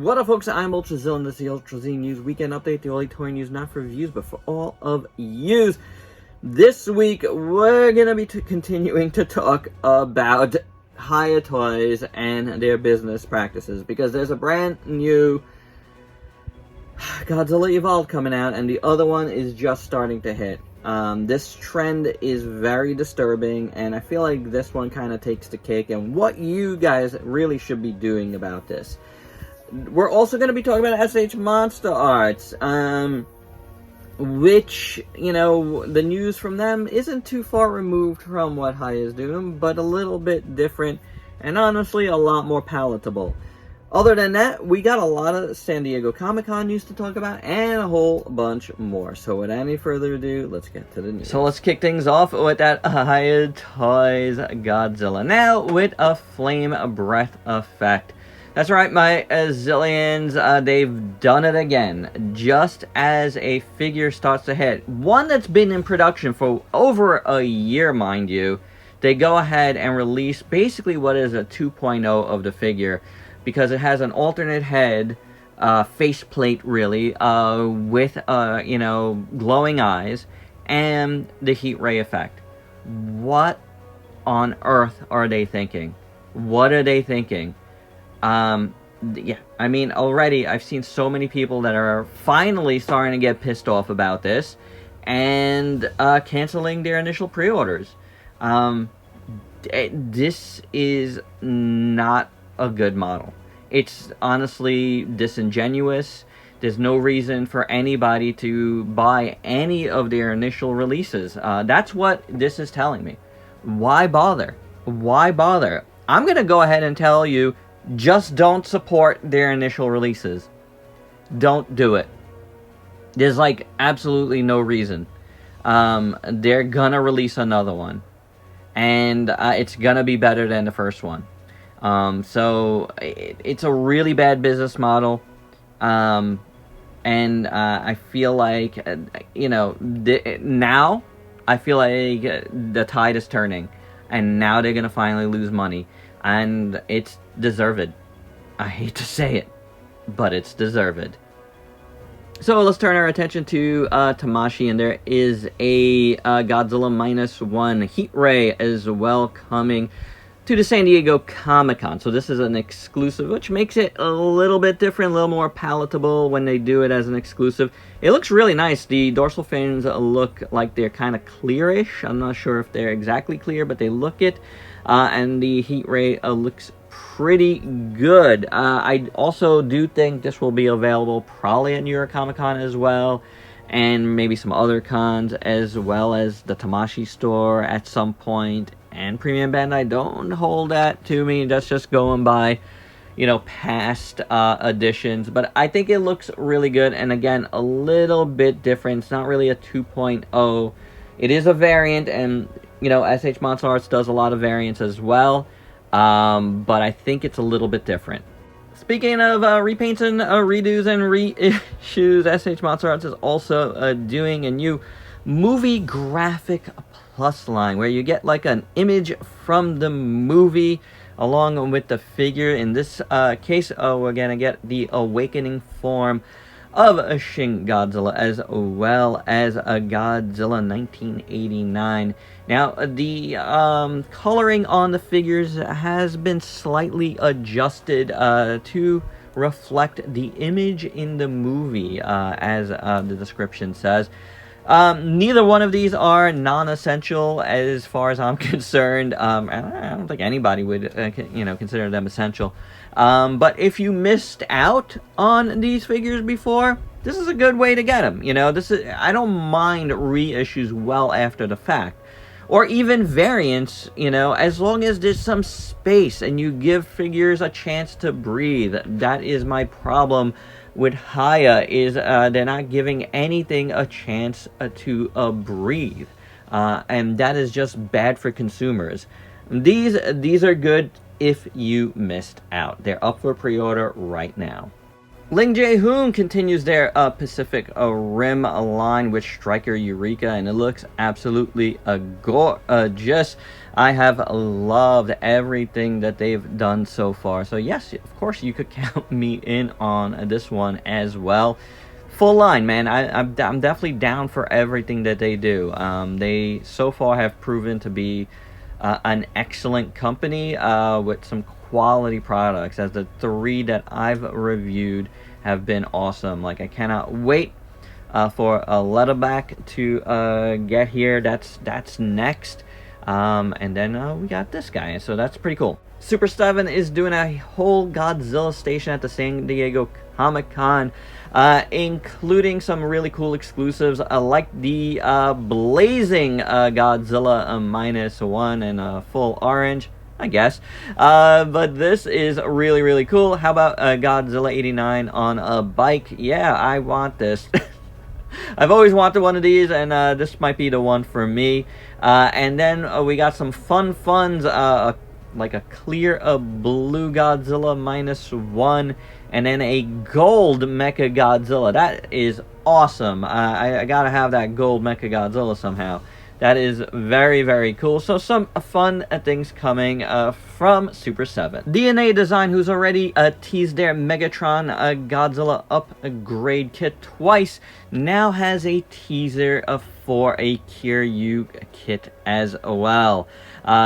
What up, folks? I'm ultrazillatoys, and this is the ultrazillatoys News Weekend Update, the only toy news not for reviews, but for all of yous. This week, we're going to be continuing to talk about Haya toys and their business practices, because there's a brand new Godzilla Evolved coming out, and the other one is just starting to hit. This trend is very disturbing, and I feel like this one kind of takes the cake, and what you guys really should be doing about this. We're also going to be talking about MonsterArts, which, you know, the news from them isn't too far removed from what Haya is doing, but a little bit different, and honestly, a lot more palatable. Other than that, we got a lot of San Diego Comic-Con news to talk about, and a whole bunch more. So without any further ado, let's get to the news. So let's kick things off with that Haya Toys Godzilla. Now, with a flame breath effect. That's right, my zillions, they've done it again. Just as a figure starts to hit, one that's been in production for over a year, mind you, they go ahead and release basically what is a 2.0 of the figure, because it has an alternate head, faceplate really, with, you know, glowing eyes, and the heat ray effect. What on earth are they thinking? What are they thinking? Yeah, I mean, already I've seen so many people that are finally starting to get pissed off about this, and canceling their initial pre-orders. This is not a good model. It's honestly disingenuous. There's no reason for anybody to buy any of their initial releases. That's what this is telling me. Why bother? Why bother? I'm going to go ahead and tell you, just don't support their initial releases. Don't do it. There's like absolutely no reason. They're going to release another one, and it's going to be better than the first one. So it's a really bad business model, and I feel like, you know, now I feel like the tide is turning, and now they're gonna finally lose money, and it's deserved. I hate to say it, but it's deserved. So let's turn our attention to Tamashii, and there is a Godzilla -1 heat ray as well coming to the San Diego Comic-Con. So this is an exclusive, which makes it a little bit different, a little more palatable when they do it as an exclusive. It looks really nice. The dorsal fins look like they're kind of clearish. I'm not sure if they're exactly clear, but they look it. And the heat ray looks pretty good. I also do think this will be available probably at New York Comic-Con as well, and maybe some other cons, as well as the Tamashii store at some point. And Premium Bandai, don't hold that to me. That's just going by, you know, past editions. But I think it looks really good. And again, a little bit different. It's not really a 2.0. It is a variant. And, you know, MonsterArts does a lot of variants as well. But I think it's a little bit different. Speaking of repaints and redos and reissues, MonsterArts is also doing a new movie graphic plus line, where you get like an image from the movie along with the figure. In this case, we're gonna get the awakening form of Shin Godzilla, as well as a Godzilla 1989. Now, the coloring on the figures has been slightly adjusted to reflect the image in the movie, as the description says. Neither one of these are non-essential as far as I'm concerned. I don't think anybody would, you know, consider them essential. But if you missed out on these figures before, this is a good way to get them. You know, I don't mind reissues well after the fact, or even variants, you know, as long as there's some space and you give figures a chance to breathe. That is my problem with Haya, is they're not giving anything a chance to breathe, and that is just bad for consumers. These are good if you missed out. They're up for pre-order right now. LINGJIHUN continues their Pacific Rim line with Striker Eureka, and it looks absolutely gorgeous. I have loved everything that they've done so far. So yes, of course, you could count me in on this one as well. Full line, man. I'm definitely down for everything that they do. They so far have proven to be an excellent company with some quality products, as the 3 that I've reviewed have been awesome. Like, I cannot wait for a letterback to get here. That's next. And then we got this guy, so that's pretty cool. Super7 is doing a whole Godzilla station at the San Diego Comic-Con, including some really cool exclusives, like the blazing Godzilla -1 and full orange, I guess. But this is really, really cool. How about Godzilla 89 on a bike? Yeah, I want this. I've always wanted one of these, and this might be the one for me. And then we got some funds, like a clear blue Godzilla -1, and then a gold Mecha Godzilla. That is awesome. I gotta have that gold Mecha Godzilla somehow. That is very, very cool. So some fun things coming from Super7. DNA Design, who's already teased their Megatron Godzilla upgrade kit twice, now has a teaser for a Kiryu kit as well.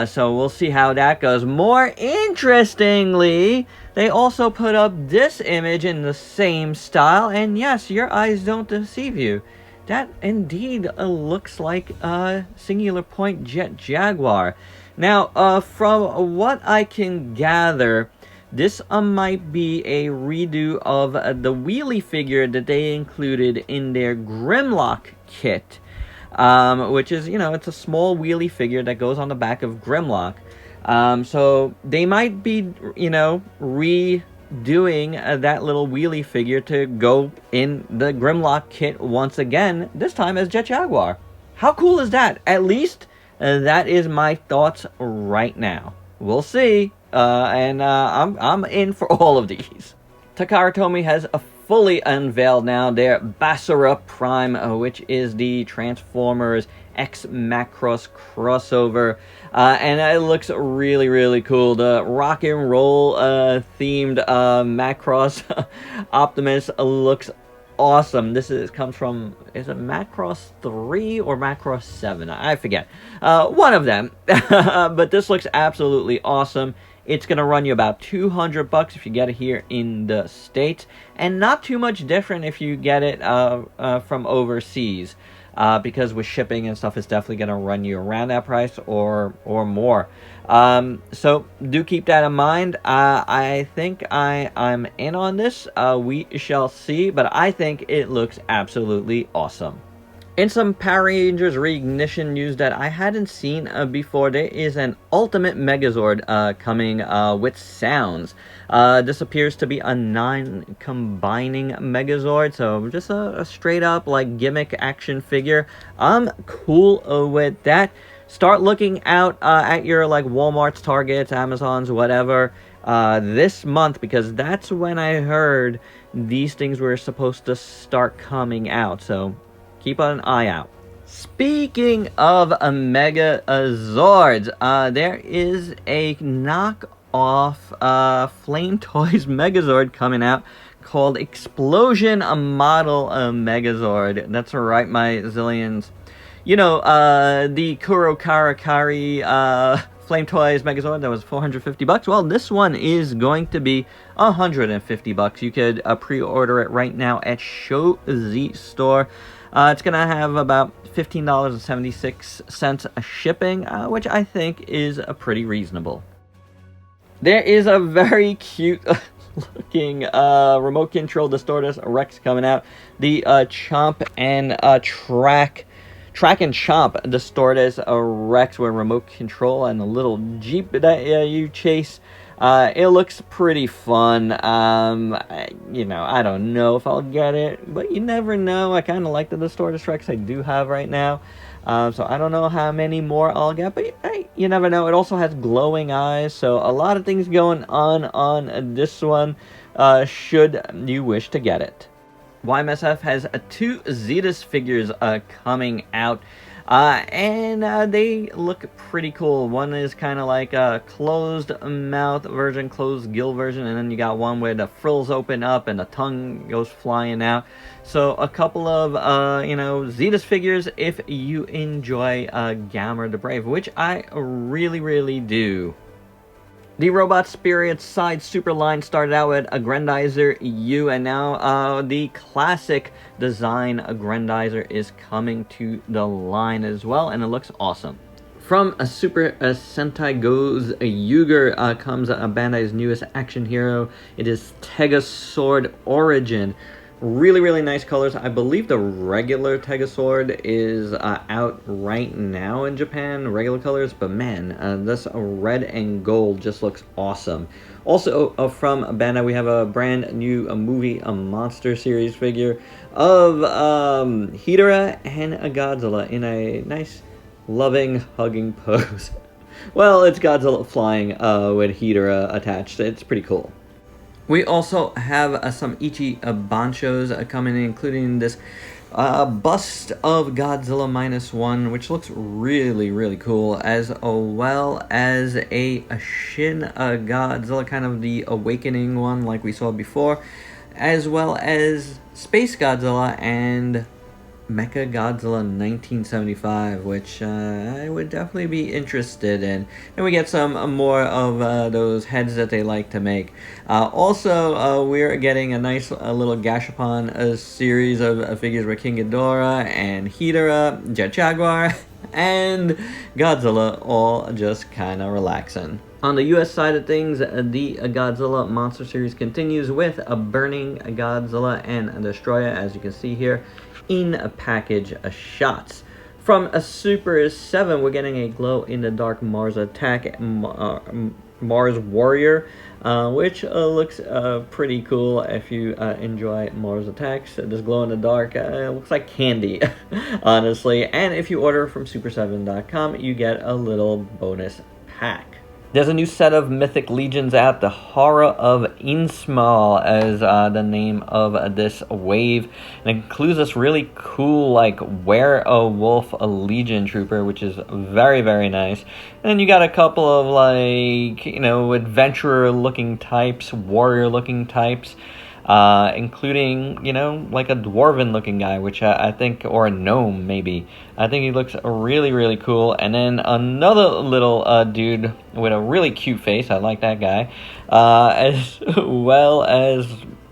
So we'll see how that goes. More interestingly, they also put up this image in the same style, and yes, your eyes don't deceive you. That indeed looks like a Singular Point Jet Jaguar. Now, from what I can gather, this might be a redo of the wheelie figure that they included in their Grimlock kit, which is, it's a small wheelie figure that goes on the back of Grimlock. So they might be, redoing that little wheelie figure to go in the Grimlock kit once again, this time as Jet Jaguar. How cool is that? At least that is my thoughts right now. We'll see, and I'm in for all of these. Takara Tomy has fully unveiled now their Basara Prime, which is the Transformers X Macross crossover, and it looks really, really cool. The rock and roll themed Macross Optimus looks awesome. This comes from, is it Macross 3 or Macross 7? I forget. One of them. But this looks absolutely awesome. It's going to run you about $200 if you get it here in the States, and not too much different if you get it from overseas. Because with shipping and stuff, it's definitely going to run you around that price or more. So do keep that in mind. I think I'm in on this. We shall see, but I think it looks absolutely awesome. In some Power Rangers Reignition news that I hadn't seen before, there is an Ultimate Megazord coming with sounds. This appears to be a 9-combining Megazord, so just a straight up like gimmick action figure. I'm cool with that. Start looking out at your like Walmarts, Targets, Amazons, whatever, this month, because that's when I heard these things were supposed to start coming out. So keep an eye out. Speaking of Megazords, there is a knockoff Flame Toys Megazord coming out called Explosion Model Megazord. That's right, my zillions. The Kuro Karakari Flame Toys Megazord that was $450. Well, this one is going to be $150. You could pre-order it right now at Show Z Store. It's going to have about $15.76 shipping, which I think is pretty reasonable. There is a very cute looking remote control Distortus Rex coming out. The Chomp and Track and Chomp Distortus Rex with remote control and a little Jeep that you chase. It looks pretty fun. I don't know if I'll get it, but you never know. I kind of like the Distortus Rex I do have right now. So I don't know how many more I'll get, but hey, you never know. It also has glowing eyes, so a lot of things going on this one, should you wish to get it. YMSF has 2 Zetas figures coming out, and they look pretty cool. One is kind of like a closed mouth version, closed gill version, and then you got one where the frills open up and the tongue goes flying out. So a couple of, Zetas figures if you enjoy Gamera the Brave, which I really do. The Robot Spirit side super line started out with a Grendizer U, and now the classic design Grendizer is coming to the line as well, and it looks awesome. From a Super Sentai Goes Yuger comes Bandai's newest action hero. It is Tegasword Origin. Really nice colors. I believe the regular Tegasword is out right now in Japan, regular colors, but man, this red and gold just looks awesome. Also from Bandai, we have a brand new movie, a Monster series figure of Hidra and a Godzilla in a nice, loving, hugging pose. Well, it's Godzilla flying with Hidra attached. It's pretty cool. We also have some Ichibanshos coming in, including this bust of Godzilla -1, which looks really cool, as well as a Shin Godzilla, kind of the awakening one like we saw before, as well as Space Godzilla and Mecha Godzilla 1975, which I would definitely be interested in. And we get some more of those heads that they like to make. Also, we're getting a nice little Gashapon series of figures with King Ghidorah and Hidra, Jet Jaguar, and Godzilla, all just kind of relaxing. On the US side of things, the Godzilla Monster Series continues with a Burning Godzilla and Destroyer, as you can see here in a package of shots. From a Super 7, we're getting a glow-in-the-dark Mars Attack Mars Warrior, which looks pretty cool if you enjoy Mars Attacks. This glow-in-the-dark looks like candy, honestly. And if you order from Super7.com, you get a little bonus pack. There's a new set of Mythic Legions out. The Horror of Innsmouth as the name of this wave. And it includes this really cool, like, werewolf Legion trooper, which is very nice. And then you got a couple of, like, adventurer-looking types, warrior-looking types. Including, like a dwarven-looking guy, which I think, or a gnome, maybe. I think he looks really cool. And then another little dude with a really cute face. I like that guy. As well as,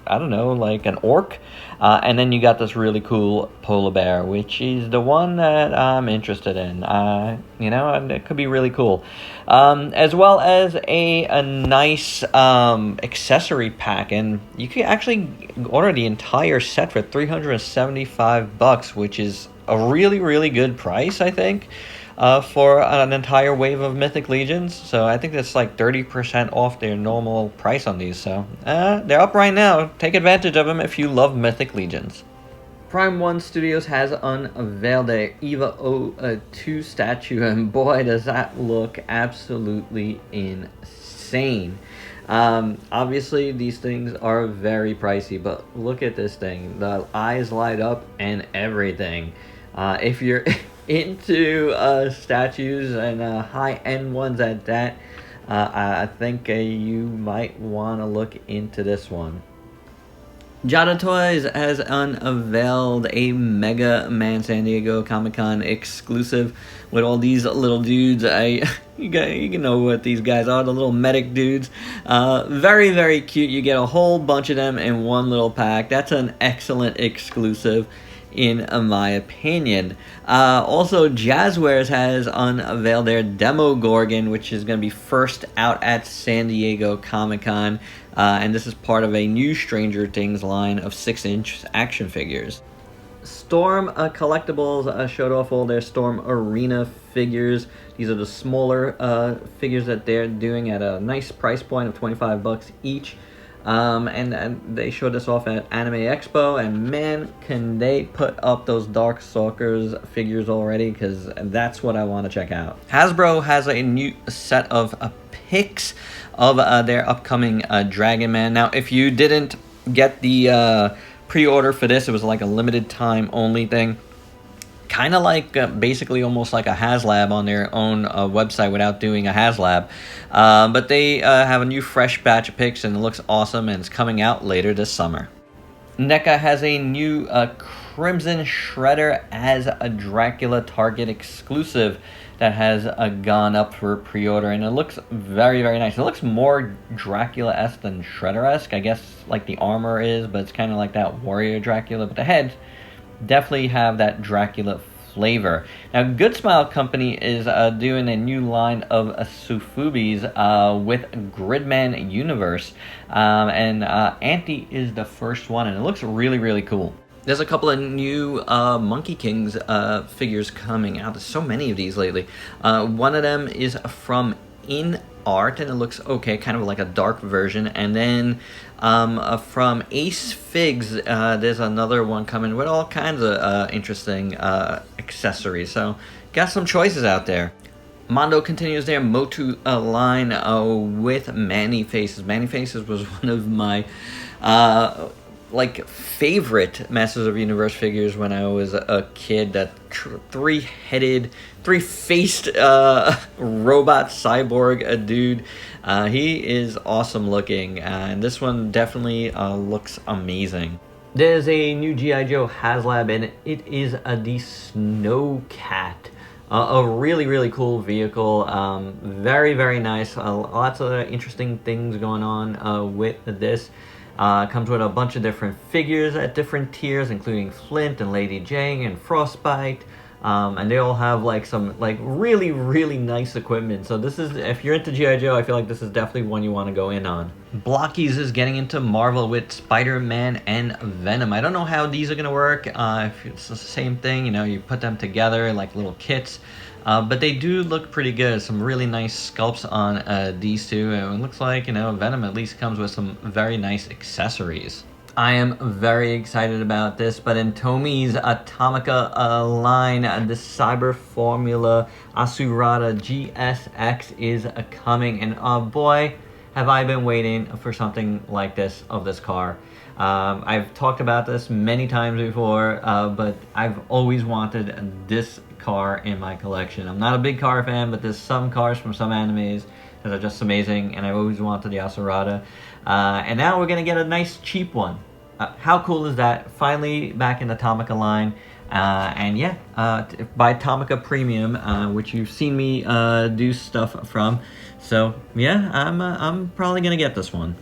I don't know, like an orc. And then you got this really cool polar bear, which is the one that I'm interested in. It could be really cool. As well as a nice accessory pack, and you can actually order the entire set for $375, which is a really good price, I think, for an entire wave of Mythic Legions. So I think that's like 30% off their normal price on these. So they're up right now. Take advantage of them if you love Mythic Legions. Prime 1 Studios has unveiled their EVA 02 statue, and boy, does that look absolutely insane. Obviously, these things are very pricey, but look at this thing. The eyes light up and everything. If you're into statues and high-end ones at that, I think you might want to look into this one. Jada Toys has unveiled a Mega Man San Diego Comic-Con exclusive with all these little dudes. You can know what these guys are, the little medic dudes. Very cute. You get a whole bunch of them in one little pack. That's an excellent exclusive, in my opinion. Also, Jazzwares has unveiled their Demo Gorgon, which is going to be first out at San Diego Comic-Con. And this is part of a new Stranger Things line of 6-inch action figures. Storm Collectibles showed off all their Storm Arena figures. These are the smaller figures that they're doing at a nice price point of $25 each. And they showed this off at Anime Expo, and man, can they put up those Darkstalkers figures already, because that's what I want to check out. Hasbro has a new set of pics of their upcoming Dragon Man. Now, if you didn't get the pre-order for this, it was like a limited time only thing. Kind of like basically almost like a HasLab on their own website without doing a HasLab. But they have a new fresh batch of pics, and it looks awesome, and it's coming out later this summer. NECA has a new Crimson Shredder as a Dracula Target exclusive that has gone up for pre-order, and it looks very, very nice. It looks more Dracula-esque than Shredder-esque, I guess, like the armor is, but it's kind of like that warrior Dracula, but the heads definitely have that Dracula flavor. Now, Good Smile Company is doing a new line of Sufubis with Gridman Universe, and Anti is the first one, and it looks really, really cool. There's a couple of new Monkey Kings figures coming out. There's so many of these lately. One of them is from In Art, and it looks okay, kind of like a dark version. And then from Ace Figs, there's another one coming with all kinds of interesting accessories. So got some choices out there. Mondo continues their Motu line with Manny Faces. Manny Faces was one of my like favorite Masters of Universe figures when I was a kid. That three-headed, three-faced robot cyborg dude. He is awesome looking, and this one definitely looks amazing. There's a new GI Joe HasLab, and it is the Snowcat. A really, really cool vehicle. Very, very nice. Lots of interesting things going on with this. Comes with a bunch of different figures at different tiers, including Flint and Lady Jane and Frostbite. And they all have like some like really, really nice equipment. So this is, if you're into GI Joe, I feel like this is definitely one you want to go in on. Blockies is getting into Marvel with Spider-Man and Venom. I don't know how these are gonna work. If it's the same thing, you know, you put them together like little kits. But they do look pretty good. Some really nice sculpts on these two. And it looks like, you know, Venom at least comes with some very nice accessories. I am very excited about this, but in Tomi's Tomica line, the Cyber Formula Asurata GSX is coming, and boy, have I been waiting for something like this of this car. I've talked about this many times before, but I've always wanted this car in my collection. I'm not a big car fan, but there's some cars from some animes that are just amazing, and I've always wanted the Asurata. And now we're going to get a nice cheap one. How cool is that? Finally back in the Tomica line. And yeah, by Tomica Premium, which you've seen me do stuff from. So yeah, I'm probably going to get this one.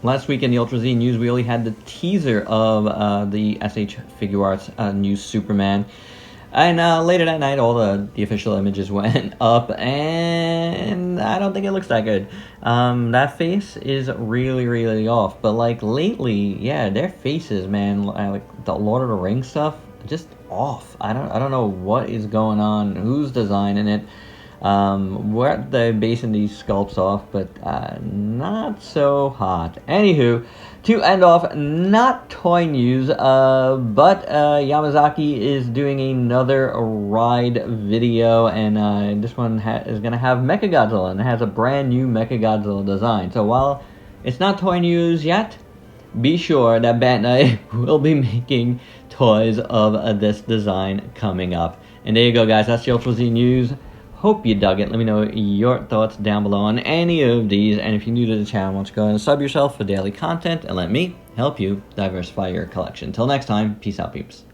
Last week in the Ultra Z news, we only had the teaser of the FigureArts new Superman. And later that night, all the official images went up, and I don't think it looks that good. That face is really, really off. But like lately, yeah, their faces, man, like the Lord of the Rings stuff, just off. I don't know what is going on, who's designing it. Where they're basing these sculpts off, but not so hot. Anywho, to end off, not toy news, but Yamazaki is doing another ride video, and this one is going to have Mechagodzilla, and it has a brand new Mechagodzilla design. So while it's not toy news yet, be sure that Bandai will be making toys of this design coming up. And there you go, guys. That's the Ultra Z news. Hope you dug it. Let me know your thoughts down below on any of these. And if you're new to the channel, why don't you go ahead and sub yourself for daily content and let me help you diversify your collection. Until next time, peace out, peeps.